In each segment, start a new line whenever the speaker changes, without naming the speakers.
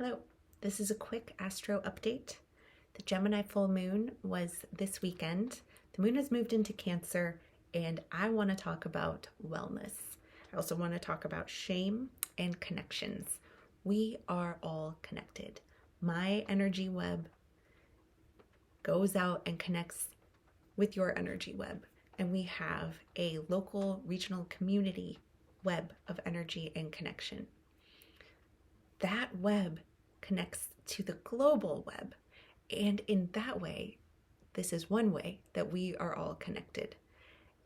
Hello, this is a quick astro update. The Gemini full moon was this weekend. The moon has moved into Cancer, and I want to talk about wellness. I also want to talk about shame and connections. We are all connected. My energy web goes out and connects with your energy web, and we have a local, regional community web of energy and connection. That web connects to the global web. And in that way, this is one way that we are all connected.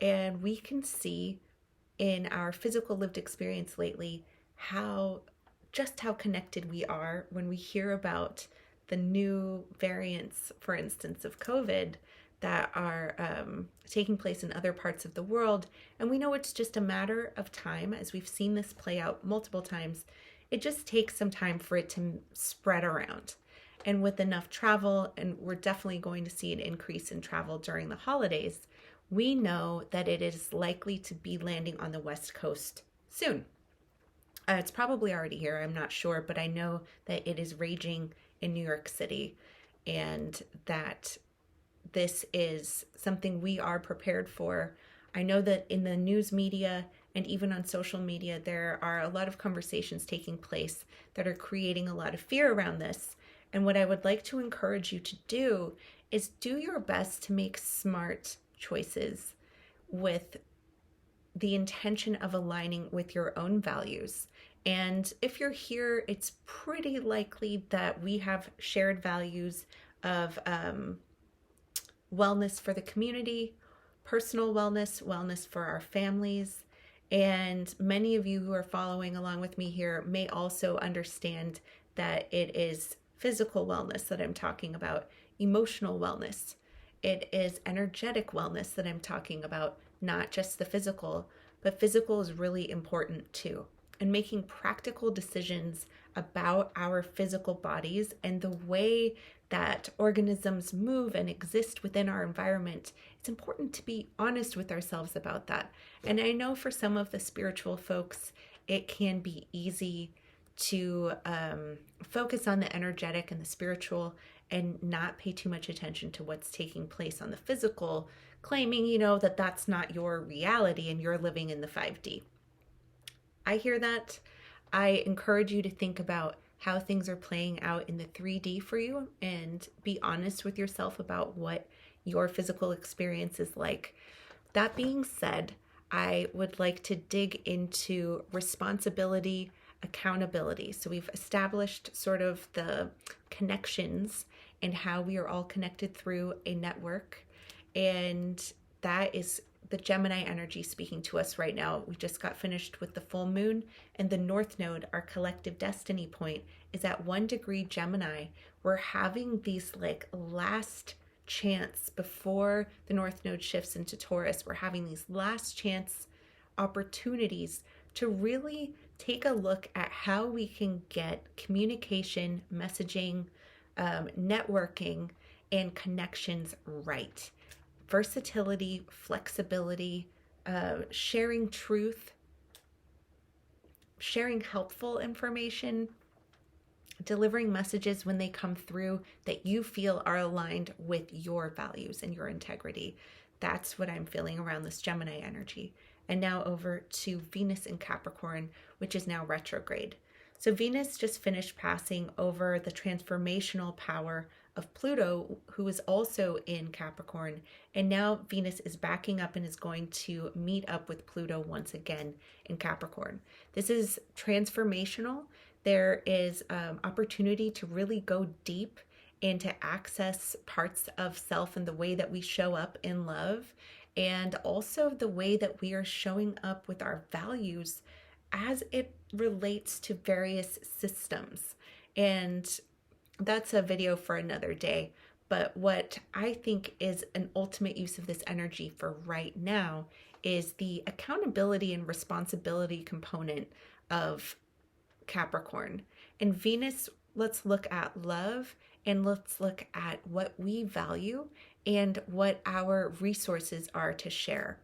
And we can see in our physical lived experience lately how connected we are when we hear about the new variants, for instance, of COVID that are taking place in other parts of the world. And we know it's just a matter of time, as we've seen this play out multiple times. It just takes some time for it to spread around. And with enough travel, and we're definitely going to see an increase in travel during the holidays, we know that it is likely to be landing on the West Coast soon. It's probably already here, I'm not sure, but I know that it is raging in New York City, and that this is something we are prepared for. I know that in the news media and even on social media, there are a lot of conversations taking place that are creating a lot of fear around this. And what I would like to encourage you to do is do your best to make smart choices with the intention of aligning with your own values. And if you're here, it's pretty likely that we have shared values of wellness for the community, personal wellness, wellness for our families. And many of you who are following along with me here may also understand that it is physical wellness that I'm talking about, emotional wellness. It is energetic wellness that I'm talking about, not just the physical, but physical is really important too. And making practical decisions about our physical bodies and the way that organisms move and exist within our environment, it's important to be honest with ourselves about that. And I know for some of the spiritual folks, it can be easy to focus on the energetic and the spiritual and not pay too much attention to what's taking place on the physical, claiming, that that's not your reality and you're living in the 5D. I hear that. I encourage you to think about how things are playing out in the 3D for you and be honest with yourself about what your physical experience is like. That being said, I would like to dig into responsibility, accountability. So we've established sort of the connections and how we are all connected through a network. And that is the Gemini energy speaking to us right now. We just got finished with the full moon, and the North Node, our collective destiny point, is at 1 degree Gemini. We're having these last chance before the North Node shifts into Taurus. We're having these last chance opportunities to really take a look at how we can get communication, messaging, networking, and connections right. Versatility, flexibility, sharing truth, sharing helpful information, delivering messages when they come through that you feel are aligned with your values and your integrity. That's what I'm feeling around this Gemini energy. And now over to Venus in Capricorn, which is now retrograde. So Venus just finished passing over the transformational power of Pluto, who is also in Capricorn. And now Venus is backing up and is going to meet up with Pluto once again in Capricorn. This is transformational. There is opportunity to really go deep and to access parts of self and the way that we show up in love, and also the way that we are showing up with our values as it relates to various systems. And that's a video for another day. But what I think is an ultimate use of this energy for right now is the accountability and responsibility component of Capricorn. And Venus, let's look at love and let's look at what we value and what our resources are to share,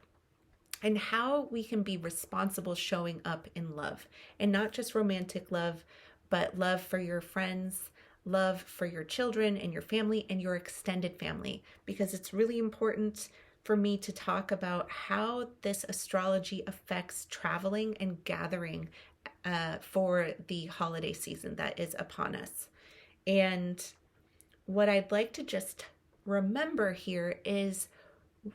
and how we can be responsible showing up in love, and not just romantic love, but love for your friends, love for your children and your family and your extended family, because it's really important for me to talk about how this astrology affects traveling and gathering for the holiday season that is upon us. And what I'd like to just remember here is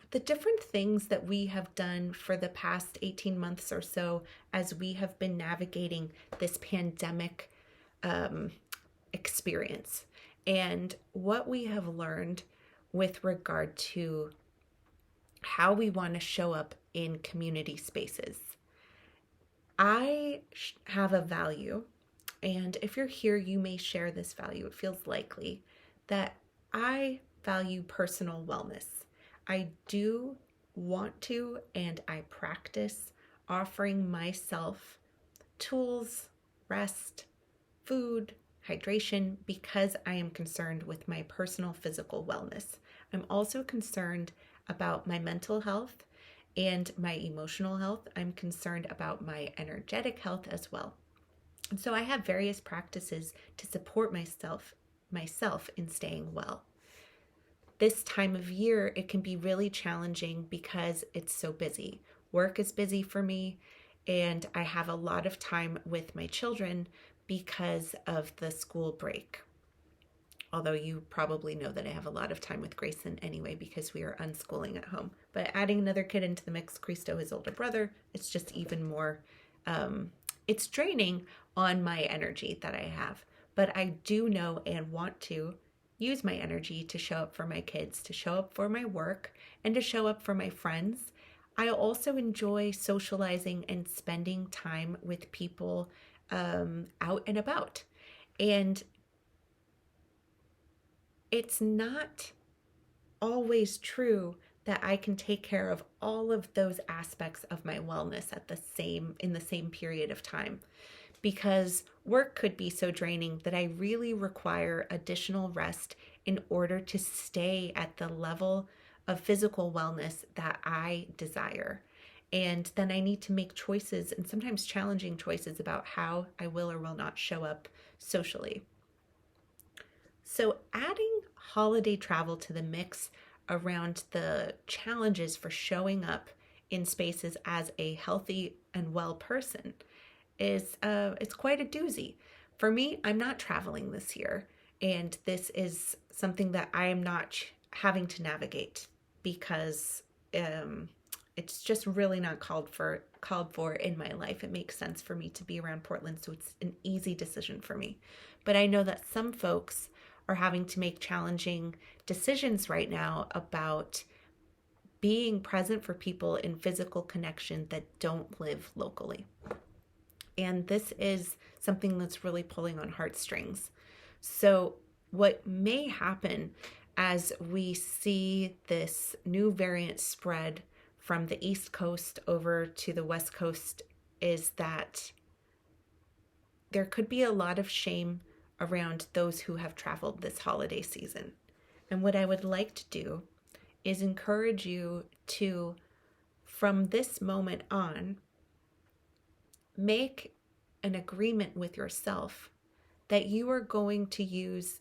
the different things that we have done for the past 18 months or so as we have been navigating this pandemic experience, and what we have learned with regard to how we want to show up in community spaces. I have a value, and if you're here, you may share this value. It feels likely that I value personal wellness. I do want to, and I practice offering myself tools, rest, food, hydration, because I am concerned with my personal physical wellness. I'm also concerned about my mental health and my emotional health. I'm concerned about my energetic health as well. And so I have various practices to support myself in staying well. This time of year, it can be really challenging because it's so busy. Work is busy for me, and I have a lot of time with my children because of the school break. Although you probably know that I have a lot of time with Grayson anyway because we are unschooling at home. But adding another kid into the mix, Christo, his older brother, it's just even more, it's draining on my energy that I have. But I do know and want to use my energy to show up for my kids, to show up for my work, and to show up for my friends. I also enjoy socializing and spending time with people out and about. And it's not always true that I can take care of all of those aspects of my wellness in the same period of time, because work could be so draining that I really require additional rest in order to stay at the level of physical wellness that I desire. And then I need to make choices, and sometimes challenging choices, about how I will or will not show up socially. So adding holiday travel to the mix around the challenges for showing up in spaces as a healthy and well person is it's quite a doozy. For me, I'm not traveling this year, and this is something that I am not having to navigate because it's just really not called for in my life. It makes sense for me to be around Portland, so it's an easy decision for me. But I know that some folks are having to make challenging decisions right now about being present for people in physical connection that don't live locally. And this is something that's really pulling on heartstrings. So what may happen as we see this new variant spread from the East Coast over to the West Coast is that there could be a lot of shame around those who have traveled this holiday season. And what I would like to do is encourage you to, from this moment on, make an agreement with yourself that you are going to use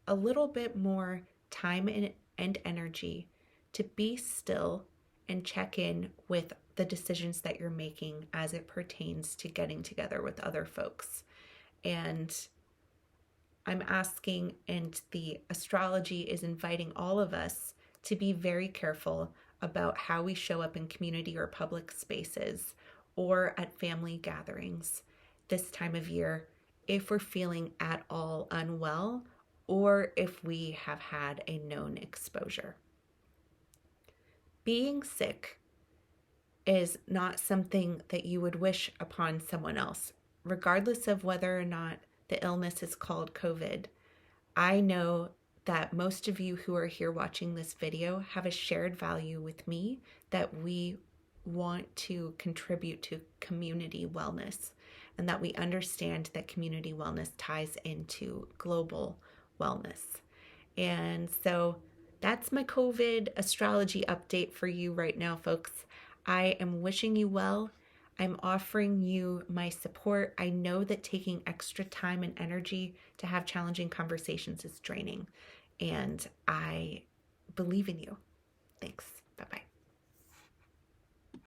a little bit more time and energy to be still and check in with the decisions that you're making as it pertains to getting together with other folks. And I'm asking, and the astrology is inviting all of us to be very careful about how we show up in community or public spaces or at family gatherings this time of year if we're feeling at all unwell or if we have had a known exposure. Being sick is not something that you would wish upon someone else, regardless of whether or not the illness is called COVID. I know that most of you who are here watching this video have a shared value with me that we want to contribute to community wellness, and that we understand that community wellness ties into global wellness. And so that's my COVID astrology update for you right now, folks. I am wishing you well. I'm offering you my support. I know that taking extra time and energy to have challenging conversations is draining, and I believe in you. Thanks.